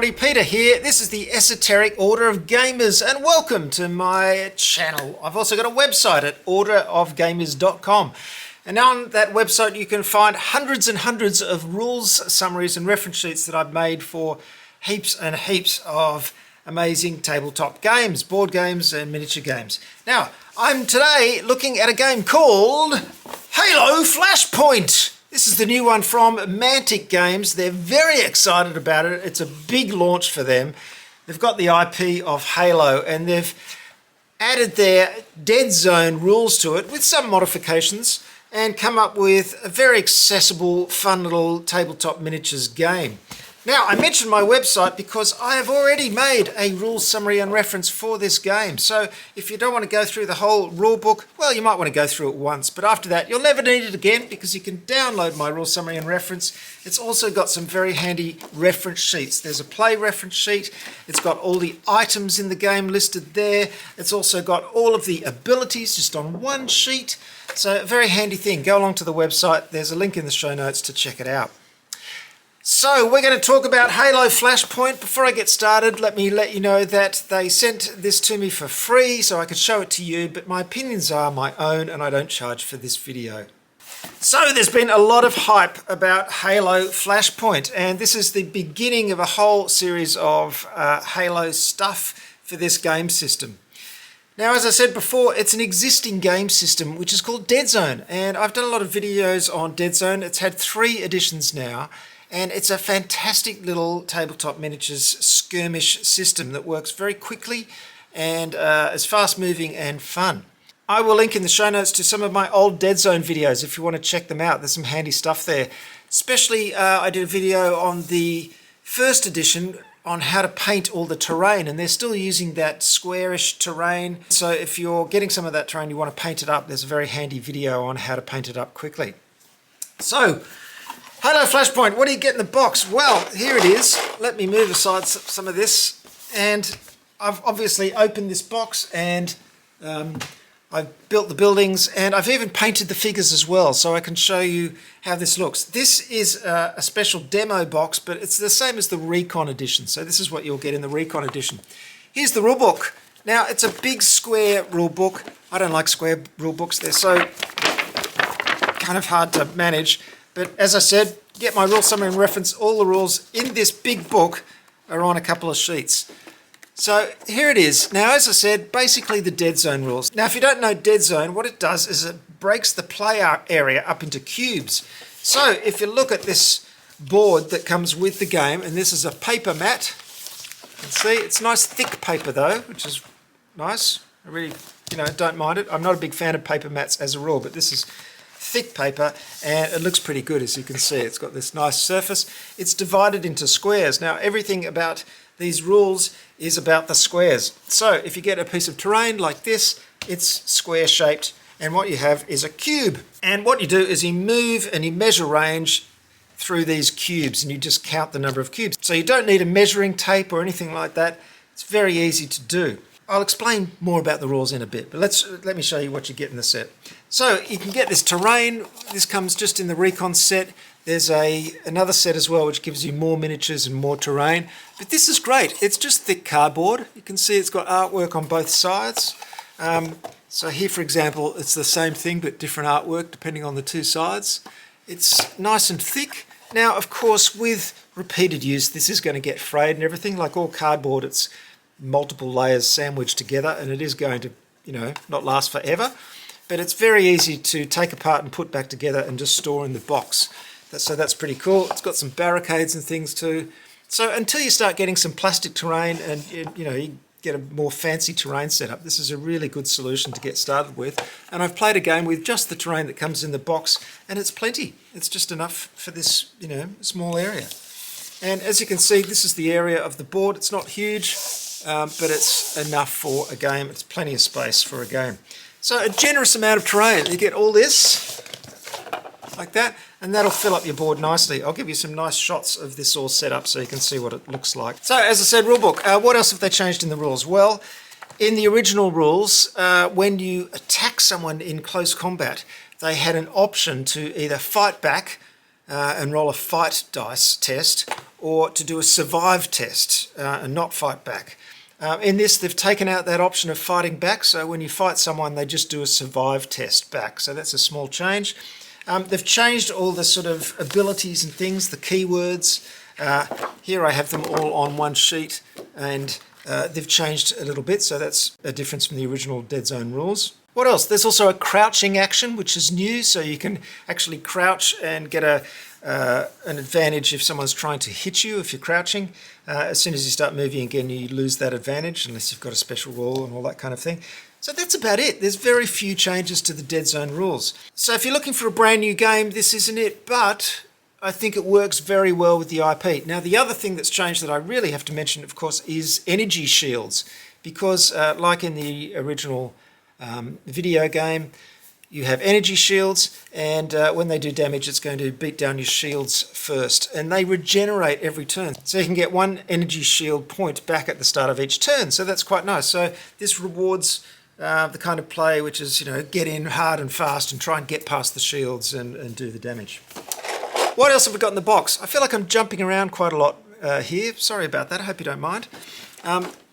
everybody, Peter here. This is the Esoteric Order of Gamers and welcome to my channel. I've also got a website at orderofgamers.com, and on that website you can find hundreds and hundreds of rules, summaries and reference sheets that I've made for heaps and heaps of amazing tabletop games, board games and miniature games. Now, I'm today looking at a game called Halo Flashpoint. This is the new one from Mantic Games. They're very excited about it. It's a big launch for them. They've got the IP of Halo and they've added their Deadzone rules to it with some modifications and come up with a very accessible, fun little tabletop miniatures game. Now, I mentioned my website because I have already made a rules summary and reference for this game. So if you don't want to go through the whole rule book, well, you might want to go through it once. But after that, you'll never need it again because you can download my rules summary and reference. It's also got some very handy reference sheets. There's a play reference sheet. It's got all the items in the game listed there. It's also got all of the abilities just on one sheet. So a very handy thing. Go along to the website. There's a link in the show notes to check it out. So we're going to talk about Halo Flashpoint. Before I get started, let me let you know that they sent this to me for free so I could show it to you, but my opinions are my own and I don't charge for this video. So there's been a lot of hype about Halo Flashpoint, and this is the beginning of a whole series of Halo stuff for this game system. Now, as I said before, it's an existing game system which is called Deadzone, and I've done a lot of videos on Deadzone. It's had 3 editions now. And it's a fantastic little tabletop miniatures skirmish system that works very quickly and is fast moving and fun. I will link in the show notes to some of my old Deadzone videos if you want to check them out. There's some handy stuff there. Especially I did a video on the first edition on how to paint all the terrain, and they're still using that squarish terrain. So if you're getting some of that terrain, you want to paint it up, there's a very handy video on how to paint it up quickly. So, Halo Flashpoint, what do you get in the box? Well, here it is. Let me move aside some of this. And I've obviously opened this box and I've built the buildings and I've even painted the figures as well, so I can show you how this looks. This is a special demo box, but it's the same as the Recon edition. So this is what you'll get in the Recon edition. Here's the rulebook. Now, it's a big square rulebook. I don't like square rulebooks. They're so kind of hard to manage. But as I said, get my rule summary and reference. All the rules in this big book are on a couple of sheets. So here it is. Now, as I said, basically the Deadzone rules. Now, if you don't know Deadzone, what it does is it breaks the play area up into cubes. So if you look at this board that comes with the game, and this is a paper mat. You can see it's nice thick paper though, which is nice. I really, don't mind it. I'm not a big fan of paper mats as a rule, but this is thick paper and it looks pretty good. As you can see, it's got this nice surface. It's divided into squares. Now, everything about these rules is about the squares. So if you get a piece of terrain like this, it's square shaped, and what you have is a cube. And what you do is you move and you measure range through these cubes, and you just count the number of cubes. So you don't need a measuring tape or anything like that. It's very easy to do. I'll explain more about the rules in a bit, but let me show you what you get in the set. So you can get this terrain. This comes just in the Recon set. There's another set as well, which gives you more miniatures and more terrain. But this is great. It's just thick cardboard. You can see it's got artwork on both sides. So here, for example, it's the same thing, but different artwork depending on the 2 sides. It's nice and thick. Now, of course, with repeated use, this is going to get frayed and everything. Like all cardboard, it's multiple layers sandwiched together, and it is going to, not last forever. But it's very easy to take apart and put back together and just store in the box. So that's pretty cool. It's got some barricades and things too. So until you start getting some plastic terrain and you get a more fancy terrain setup, this is a really good solution to get started with. And I've played a game with just the terrain that comes in the box, and it's plenty. It's just enough for this, small area. And as you can see, this is the area of the board. It's not huge, but it's enough for a game. It's plenty of space for a game. So a generous amount of terrain. You get all this, like that, and that'll fill up your board nicely. I'll give you some nice shots of this all set up so you can see what it looks like. So as I said, rulebook. What else have they changed in the rules? Well, in the original rules, when you attack someone in close combat, they had an option to either fight back and roll a fight dice test, or to do a survive test and not fight back. In this, they've taken out that option of fighting back, so when you fight someone, they just do a survive test back. So that's a small change. They've changed all the sort of abilities and things, the keywords. Here I have them all on one sheet, and they've changed a little bit, so that's a difference from the original Deadzone rules. What else? There's also a crouching action, which is new, so you can actually crouch and get an advantage if someone's trying to hit you if you're crouching. As soon as you start moving again, you lose that advantage unless you've got a special rule and all that kind of thing. So that's about it. There's very few changes to the Deadzone rules. So if you're looking for a brand new game, this isn't it, but I think it works very well with the IP. Now, the other thing that's changed that I really have to mention, of course, is energy shields, because like in the original video game, you have energy shields, and when they do damage, it's going to beat down your shields first, and they regenerate every turn. So you can get one energy shield point back at the start of each turn, so that's quite nice. So this rewards the kind of play which is, get in hard and fast and try and get past the shields and do the damage. What else have we got in the box? I feel like I'm jumping around quite a lot here. Sorry about that. I hope you don't mind.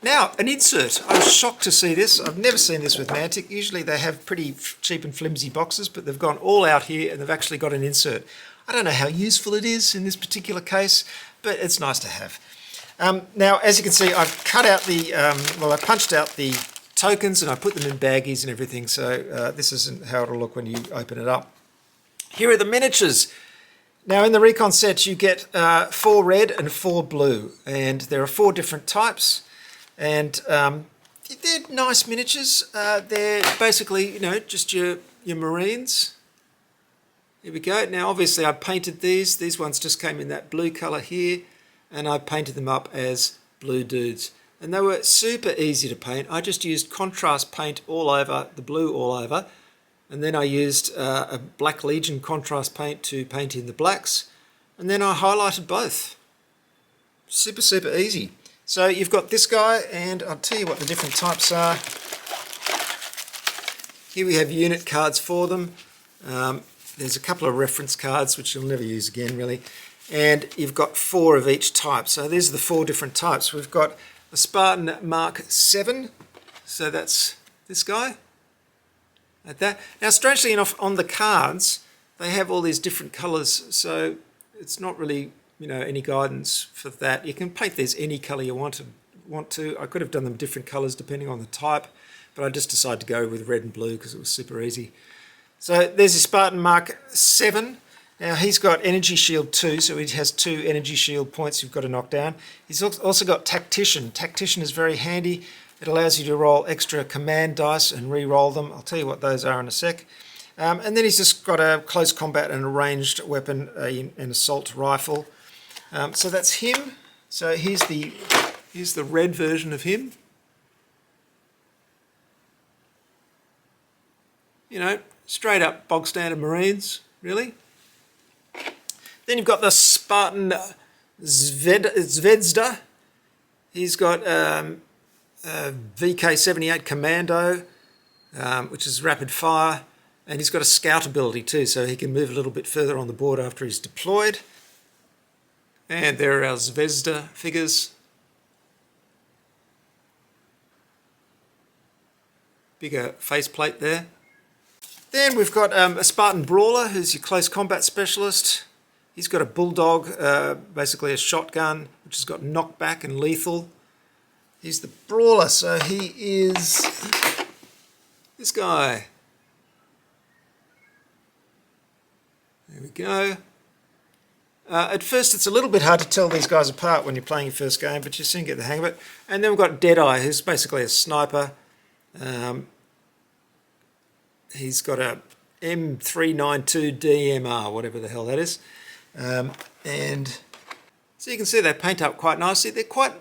Now, an insert. I was shocked to see this. I've never seen this with Mantic. Usually they have pretty cheap and flimsy boxes, but they've gone all out here and they've actually got an insert. I don't know how useful it is in this particular case, but it's nice to have. Now, as you can see, I've cut out I punched out the tokens and I put them in baggies and everything, so this isn't how it'll look when you open it up. Here are the miniatures. Now, in the Recon set, you get 4 red and 4 blue, and there are 4 different types, and they're nice miniatures. They're basically, just your Marines. Here we go. Now, obviously, I painted these. These ones just came in that blue colour here, and I painted them up as blue dudes. And they were super easy to paint. I just used contrast paint all over, the blue all over, and then I used a Black Legion contrast paint to paint in the blacks, and then I highlighted both. Super, super easy. So you've got this guy, and I'll tell you what the different types are. Here we have unit cards for them. There's a couple of reference cards, which you'll never use again, really. And you've got 4 of each type. So these are the 4 different types. We've got a Spartan Mark 7, so that's this guy. Like that. Now, strangely enough, on the cards, they have all these different colours, so it's not really, any guidance for that. You can paint these any colour you want to. I could have done them different colours depending on the type, but I just decided to go with red and blue because it was super easy. So there's a Spartan Mark 7. Now, he's got Energy Shield 2, so he has 2 Energy Shield points you've got to knock down. He's also got Tactician. Tactician is very handy. It allows you to roll extra command dice and re-roll them. I'll tell you what those are in a sec. And then he's just got a close combat and a ranged weapon, an assault rifle. So that's him. So here's the red version of him. Straight up bog standard Marines, really. Then you've got the Spartan Zvezda. He's got VK-78 Commando, which is rapid fire, and he's got a scout ability too, so he can move a little bit further on the board after he's deployed. And there are our Zvezda figures. Bigger faceplate there. Then we've got a Spartan Brawler, who's your close combat specialist. He's got a Bulldog, basically a shotgun, which has got knockback and lethal. He's the Brawler, so he is this guy. There we go. At first it's a little bit hard to tell these guys apart when you're playing your first game, but you soon get the hang of it. And then we've got Deadeye, who's basically a sniper. He's got a M392 DMR, whatever the hell that is. And so you can see they paint up quite nicely. They're quite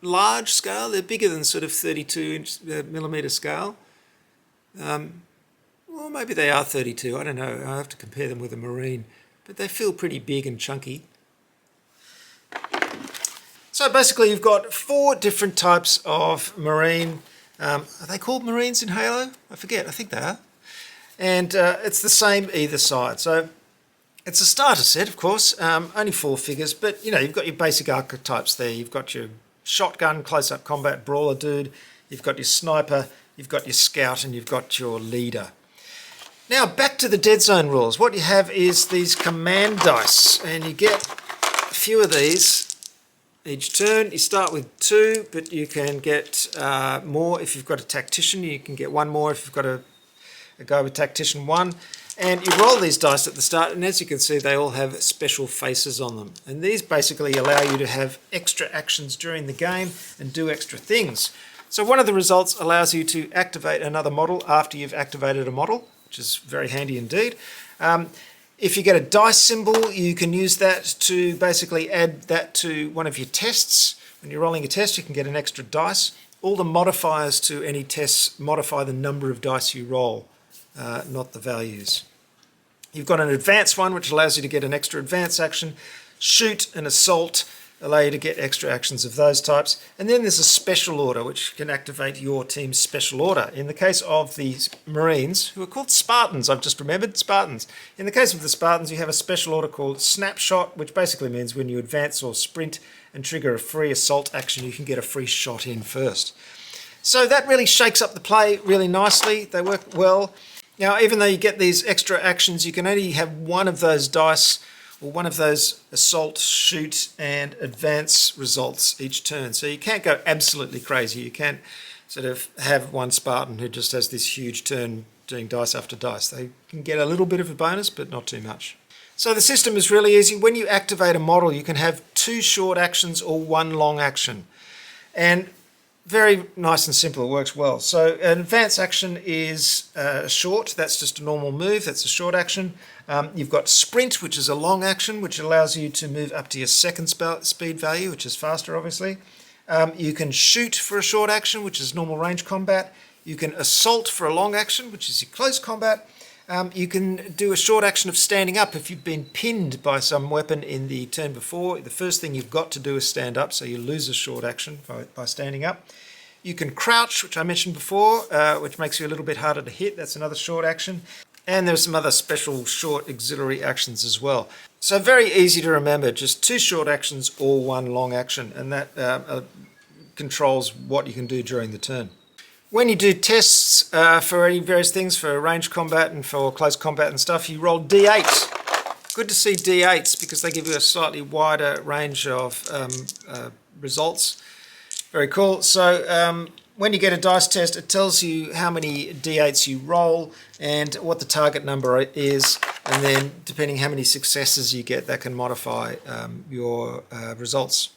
large scale. They're bigger than sort of 32 millimeter scale. Well, maybe they are 32. I don't know. I have to compare them with a Marine. But they feel pretty big and chunky. So basically you've got 4 different types of Marine. Are they called Marines in Halo? I forget. I think they are. And it's the same either side. So It's a starter set, of course, only 4 figures, but you know, you've got your basic archetypes there. You've got your shotgun, close-up combat brawler dude, you've got your sniper, you've got your scout, and you've got your leader. Now back to the Deadzone rules. What you have is these command dice, and you get a few of these each turn. You start with 2, but you can get more if you've got a tactician. You can get 1 more if you've got a go with tactician 1. And you roll these dice at the start, and as you can see, they all have special faces on them. And these basically allow you to have extra actions during the game and do extra things. So one of the results allows you to activate another model after you've activated a model, which is very handy indeed. If you get a dice symbol, you can use that to basically add that to one of your tests. When you're rolling a test, you can get an extra dice. All the modifiers to any tests modify the number of dice you roll, not the values. You've got an advanced one, which allows you to get an extra advance action. Shoot and assault allow you to get extra actions of those types. And then there's a special order, which can activate your team's special order. In the case of the Marines, who are called Spartans, I've just remembered, Spartans. In the case of the Spartans, you have a special order called Snapshot, which basically means when you advance or sprint and trigger a free assault action, you can get a free shot in first. So that really shakes up the play really nicely. They work well. Now, even though you get these extra actions, you can only have one of those dice or one of those assault, shoot, and advance results each turn. So you can't go absolutely crazy. You can't sort of have one Spartan who just has this huge turn doing dice after dice. They can get a little bit of a bonus, but not too much. So the system is really easy. When you activate a model, you can have 2 short actions or 1 long action. And very nice and simple, it works well. So an advance action is short, that's just a normal move, that's a short action. You've got sprint, which is a long action, which allows you to move up to your second speed value, which is faster obviously. You can shoot for a short action, which is normal range combat. You can assault for a long action, which is your close combat. You can do a short action of standing up if you've been pinned by some weapon in the turn before. The first thing you've got to do is stand up, so you lose a short action by standing up. You can crouch, which I mentioned before, which makes you a little bit harder to hit. That's another short action. And there's some other special short auxiliary actions as well. So very easy to remember, just 2 short actions or 1 long action, and that controls what you can do during the turn. When you do tests for any various things, for range combat and for close combat and stuff, you roll D8. Good to see D8s because they give you a slightly wider range of results. Very cool. So when you get a dice test, it tells you how many D8s you roll and what the target number is, and then depending how many successes you get, that can modify your results.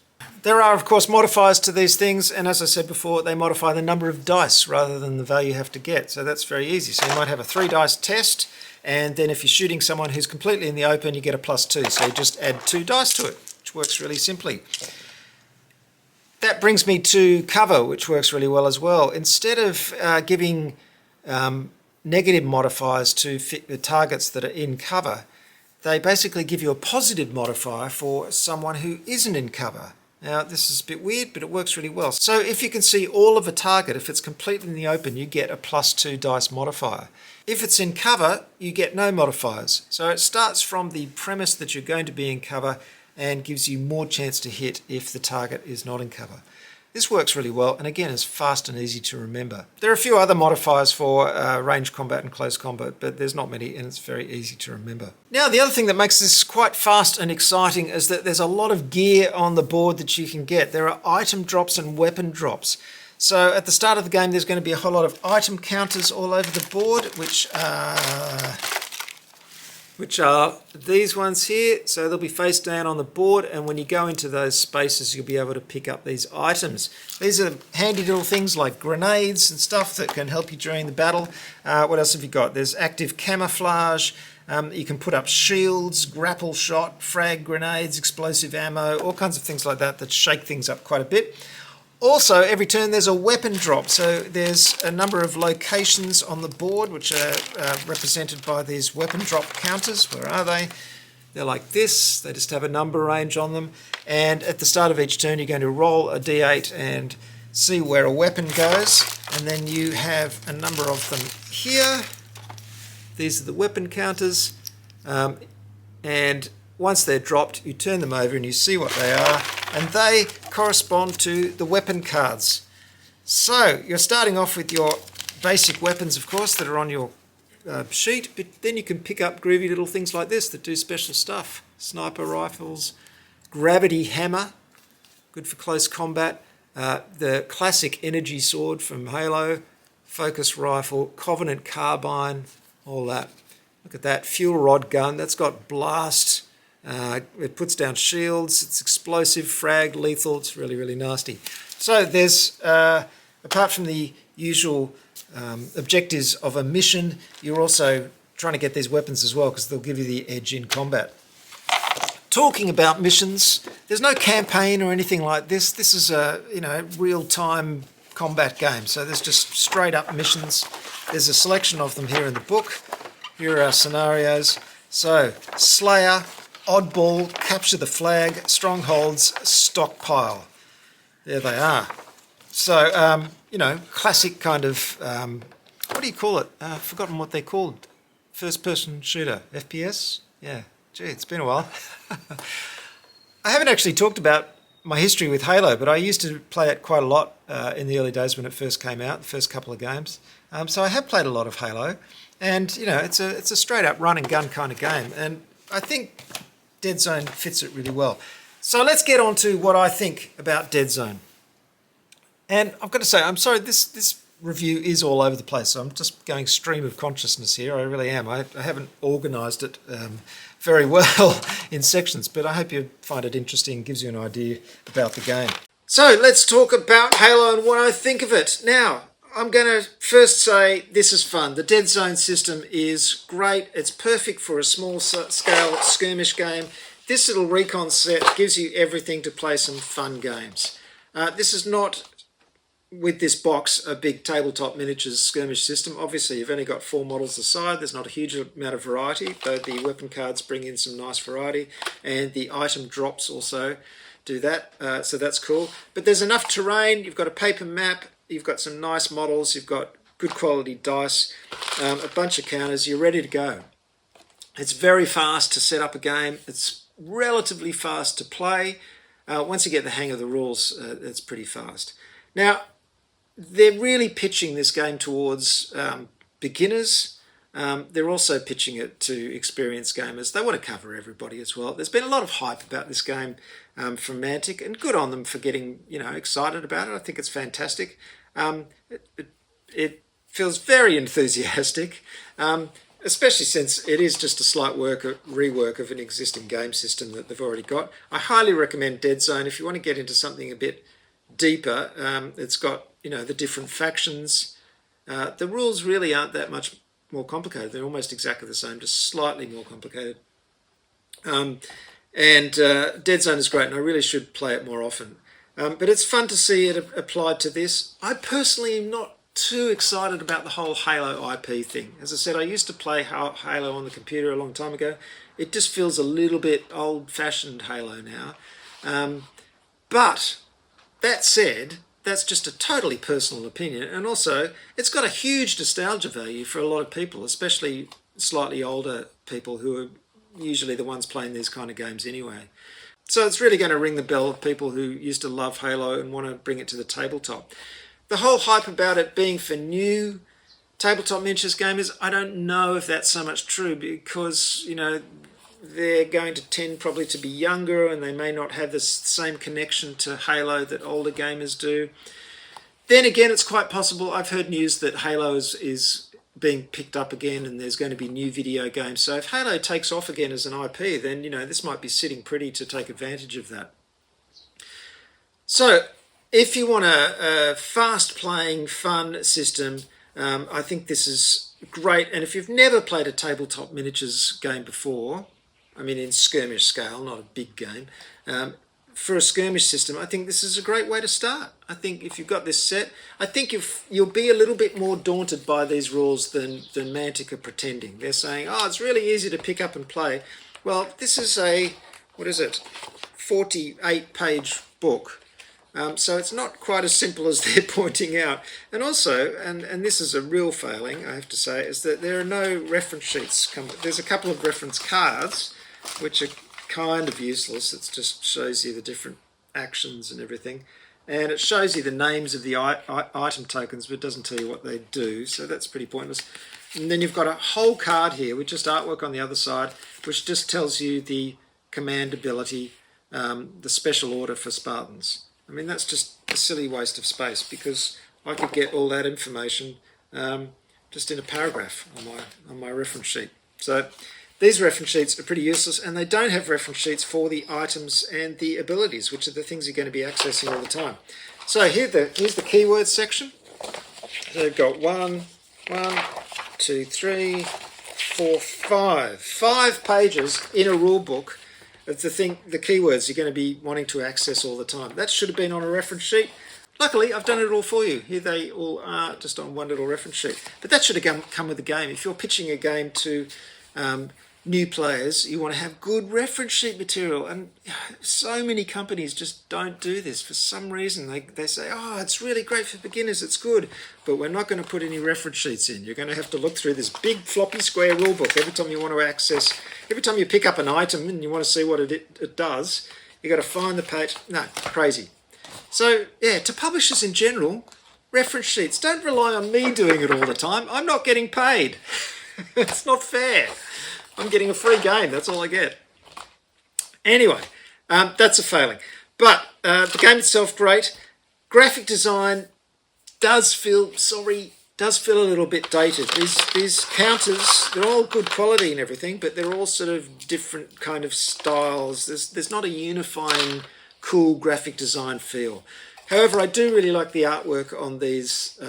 There are, of course, modifiers to these things, and as I said before, they modify the number of dice rather than the value you have to get, so that's very easy. So you might have a 3 dice test, and then if you're shooting someone who's completely in the open, you get a +2, so you just add 2 dice to it, which works really simply. That brings me to cover, which works really well as well. Instead of giving negative modifiers to fit the targets that are in cover, they basically give you a positive modifier for someone who isn't in cover. Now, this is a bit weird, but it works really well. So if you can see all of a target, if it's completely in the open, you get a +2 dice modifier. If it's in cover, you get no modifiers. So it starts from the premise that you're going to be in cover and gives you more chance to hit if the target is not in cover. This works really well, and again, is fast and easy to remember. There are a few other modifiers for range combat and close combat, but there's not many, and it's very easy to remember. Now, the other thing that makes this quite fast and exciting is that there's a lot of gear on the board that you can get. There are item drops and weapon drops. So at the start of the game, there's going to be a whole lot of item counters all over the board, which are these ones here. So they'll be face down on the board, and when you go into those spaces, you'll be able to pick up these items. These are handy little things like grenades and stuff that can help you during the battle. What else have you got? There's active camouflage. You can put up shields, grapple shot, frag grenades, explosive ammo, all kinds of things like that that shake things up quite a bit. Also, every turn there's a weapon drop, so there's a number of locations on the board which are represented by these weapon drop counters. Where are they? They're like this, they just have a number range on them, and at the start of each turn you're going to roll a d8 and see where a weapon goes, and then you have a number of them here. These are the weapon counters. and once they're dropped, you turn them over and you see what they are, and they correspond to the weapon cards. So you're starting off with your basic weapons, of course, that are on your sheet, but then you can pick up groovy little things like this that do special stuff. Sniper rifles, gravity hammer, good for close combat, the classic energy sword from Halo, focus rifle, Covenant carbine, all that. Look at that, fuel rod gun, that's got blast, it puts down shields, it's explosive, frag, lethal, it's really, really nasty. So there's, apart from the usual objectives of a mission, you're also trying to get these weapons as well because they'll give you the edge in combat. Talking about missions, there's no campaign or anything like this. This is a real-time combat game, so there's just straight up missions. There's a selection of them here in the book. Here are our scenarios. So Slayer, Oddball, Capture the Flag, Strongholds, Stockpile. There they are. So classic kind of what do you call it? I've forgotten what they're called. First-person shooter, FPS. Yeah. Gee, it's been a while. I haven't actually talked about my history with Halo, but I used to play it quite a lot in the early days when it first came out, the first couple of games. So I have played a lot of Halo, and it's a straight up run and gun kind of game, and I think Deadzone fits it really well. So let's get on to what I think about Deadzone. And I've got to say, I'm sorry, this review is all over the place, so I'm just going stream of consciousness here. I really am. I haven't organised it very well in sections, but I hope you find it interesting, gives you an idea about the game. So let's talk about Halo and what I think of it. Now, I'm going to first say this is fun. The Deadzone system is great. It's perfect for a small scale skirmish game. This little recon set gives you everything to play some fun games. This is not, with this box, a big tabletop miniatures skirmish system. Obviously, you've only got 4 models aside. There's not a huge amount of variety, though the weapon cards bring in some nice variety, and the item drops also do that, so that's cool. But there's enough terrain. You've got a paper map. You've got some nice models. You've got good quality dice, a bunch of counters. You're ready to go. It's very fast to set up a game. It's relatively fast to play. Once you get the hang of the rules, it's pretty fast. Now, they're really pitching this game towards beginners. They're also pitching it to experienced gamers. They want to cover everybody as well. There's been a lot of hype about this game from Mantic, and good on them for getting excited about it. I think it's fantastic. It feels very enthusiastic, especially since it is just a slight rework of an existing game system that they've already got. I highly recommend Deadzone if you want to get into something a bit deeper. It's got the different factions. The rules really aren't that much more complicated. They're almost exactly the same, just slightly more complicated. And Deadzone is great, and I really should play it more often. But it's fun to see it applied to this. I personally am not too excited about the whole Halo IP thing. As I said, I used to play Halo on the computer a long time ago. It just feels a little bit old-fashioned Halo now. But that said, that's just a totally personal opinion, and also it's got a huge nostalgia value for a lot of people, especially slightly older people who are usually the ones playing these kind of games anyway. So it's really going to ring the bell of people who used to love Halo and want to bring it to the tabletop. The whole hype about it being for new tabletop miniatures gamers, I don't know if that's so much true, because they're going to tend probably to be younger, and they may not have the same connection to Halo that older gamers do. Then again, it's quite possible. I've heard news that Halo is being picked up again, and there's going to be new video games. So if Halo takes off again as an IP, then this might be sitting pretty to take advantage of that. So if you want a fast-playing, fun system, I think this is great. And if you've never played a tabletop miniatures game before, I mean in skirmish scale, not a big game, for a skirmish system, I think this is a great way to start. I think if you've got this set, I think you'll be a little bit more daunted by these rules than Mantic are pretending. They're saying, oh, it's really easy to pick up and play. Well, this is a, 48-page book. So it's not quite as simple as they're pointing out. And also, and this is a real failing, I have to say, is that there are no reference sheets. There's a couple of reference cards, which are kind of useless. It just shows you the different actions and everything. And it shows you the names of the item tokens, but it doesn't tell you what they do, so that's pretty pointless. And then you've got a whole card here with just artwork on the other side, which just tells you the command ability, the special order for Spartans. I mean, that's just a silly waste of space, because I could get all that information just in a paragraph on my reference sheet. So these reference sheets are pretty useless, and they don't have reference sheets for the items and the abilities, which are the things you're going to be accessing all the time. So here's the keywords section. So they've got 1, 2, 3, 4, 5. 5 pages in a rule book of the keywords you're going to be wanting to access all the time. That should have been on a reference sheet. Luckily, I've done it all for you. Here they all are, just on one little reference sheet. But that should have come with the game. If you're pitching a game to new players, you want to have good reference sheet material, and so many companies just don't do this for some reason. They say, oh, it's really great for beginners, it's good, but we're not going to put any reference sheets in. You're going to have to look through this big floppy square rulebook every time you want to access, every time you pick up an item and you want to see what it does, you've got to find the page. No, crazy. So yeah, to publishers in general, reference sheets, don't rely on me doing it all the time. I'm not getting paid. It's not fair. I'm getting a free game, that's all I get. Anyway, that's a failing. But the game itself, great. Graphic design does feel a little bit dated. These counters, they're all good quality and everything, but they're all sort of different kind of styles. There's not a unifying, cool graphic design feel. However, I do really like the artwork on these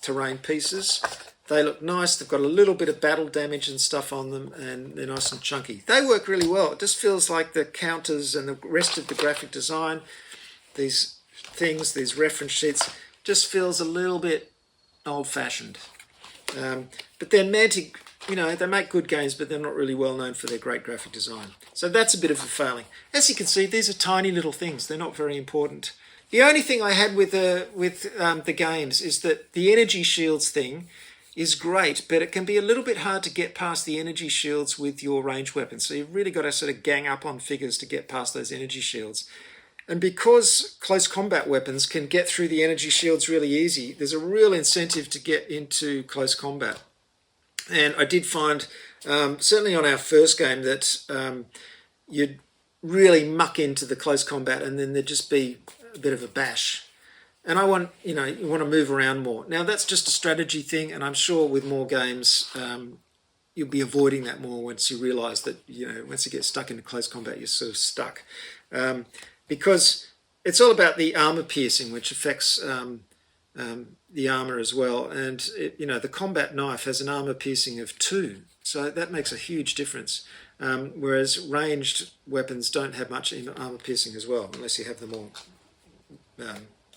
terrain pieces. They look nice. They've got a little bit of battle damage and stuff on them, and they're nice and chunky. They work really well. It just feels like the counters and the rest of the graphic design, these things, these reference sheets, just feels a little bit old-fashioned. But then Mantic, they make good games, but they're not really well known for their great graphic design. So that's a bit of a failing. As you can see, these are tiny little things. They're not very important. The only thing I had with the games is that the energy shields thing is great, but it can be a little bit hard to get past the energy shields with your ranged weapons. So you've really got to sort of gang up on figures to get past those energy shields. And because close combat weapons can get through the energy shields really easy, there's a real incentive to get into close combat. And I did find, certainly on our first game, that you'd really muck into the close combat and then there'd just be a bit of a bash. And you want to move around more. Now, that's just a strategy thing, and I'm sure with more games, you'll be avoiding that more once you realise that, once you get stuck into close combat, you're sort of stuck. Because it's all about the armour piercing, which affects the armour as well. And, the combat knife has an armour piercing of 2, so that makes a huge difference. Whereas ranged weapons don't have much armour piercing as well, unless you have them all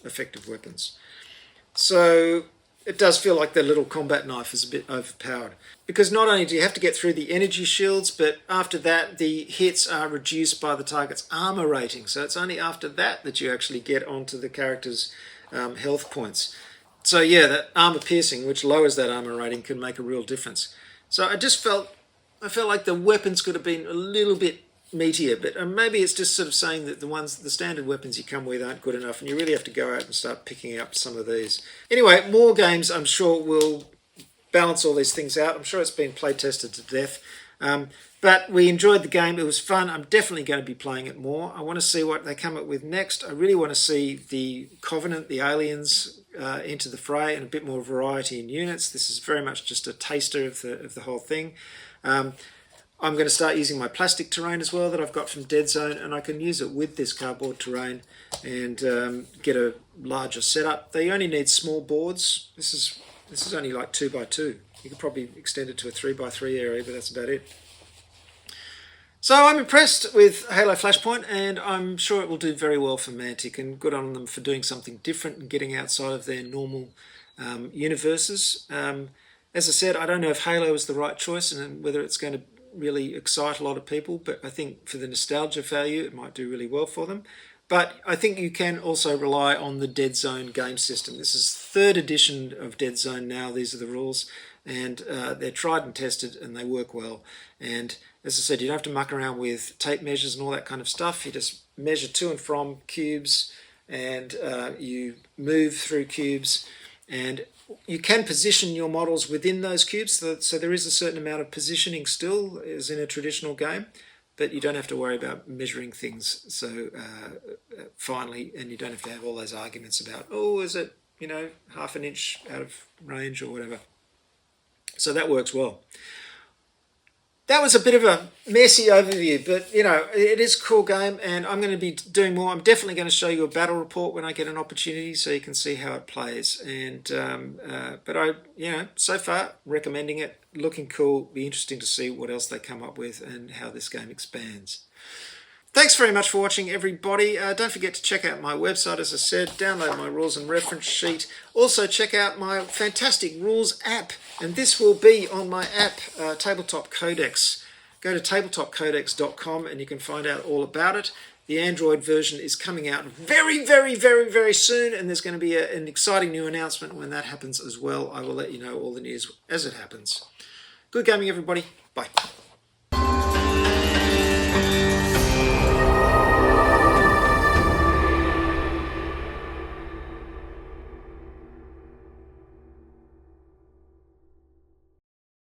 effective weapons. So it does feel like the little combat knife is a bit overpowered, because not only do you have to get through the energy shields, but after that the hits are reduced by the target's armor rating, so it's only after that you actually get onto the character's health points. So yeah, that armor piercing, which lowers that armor rating, can make a real difference. So I felt like the weapons could have been a little bit meatier, but maybe it's just sort of saying that the standard weapons you come with aren't good enough, and you really have to go out and start picking up some of these. Anyway, more games I'm sure will balance all these things out. I'm sure it's been play tested to death, but we enjoyed the game. It was fun. I'm definitely going to be playing it more. I want to see what they come up with next. I really want to see the Covenant, the aliens, into the fray, and a bit more variety in units. This is very much just a taster of the whole thing. I'm going to start using my plastic terrain as well that I've got from Deadzone, and I can use it with this cardboard terrain and get a larger setup. They only need small boards. This is only like 2x2. You could probably extend it to a 3x3 area, but that's about it. So I'm impressed with Halo Flashpoint, and I'm sure it will do very well for Mantic, and good on them for doing something different and getting outside of their normal universes. As I said, I don't know if Halo is the right choice and whether it's going to really excite a lot of people, but I think for the nostalgia value it might do really well for them. But I think you can also rely on the Deadzone game system. This is 3rd edition of Deadzone now. These are the rules. and they're tried and tested and they work well. And as I said, you don't have to muck around with tape measures and all that kind of stuff. You just measure to and from cubes, and you move through cubes, and you can position your models within those cubes, so there is a certain amount of positioning still, as in a traditional game, but you don't have to worry about measuring things so finely, and you don't have to have all those arguments about, oh, is it, you know, half an inch out of range or whatever. So that works well. That was a bit of a messy overview, but you know, it is a cool game, and I'm going to be doing more. I'm definitely going to show you a battle report when I get an opportunity, so you can see how it plays. And but I, you know, so far recommending it, looking cool. Be interesting to see what else they come up with and how this game expands. Thanks very much for watching, everybody. Don't forget to check out my website, as I said. Download my rules and reference sheet. Also, check out my fantastic rules app. And this will be on my app, Tabletop Codex. Go to tabletopcodex.com and you can find out all about it. The Android version is coming out very, very, very, very soon. And there's going to be an exciting new announcement when that happens as well. I will let you know all the news as it happens. Good gaming, everybody. Bye.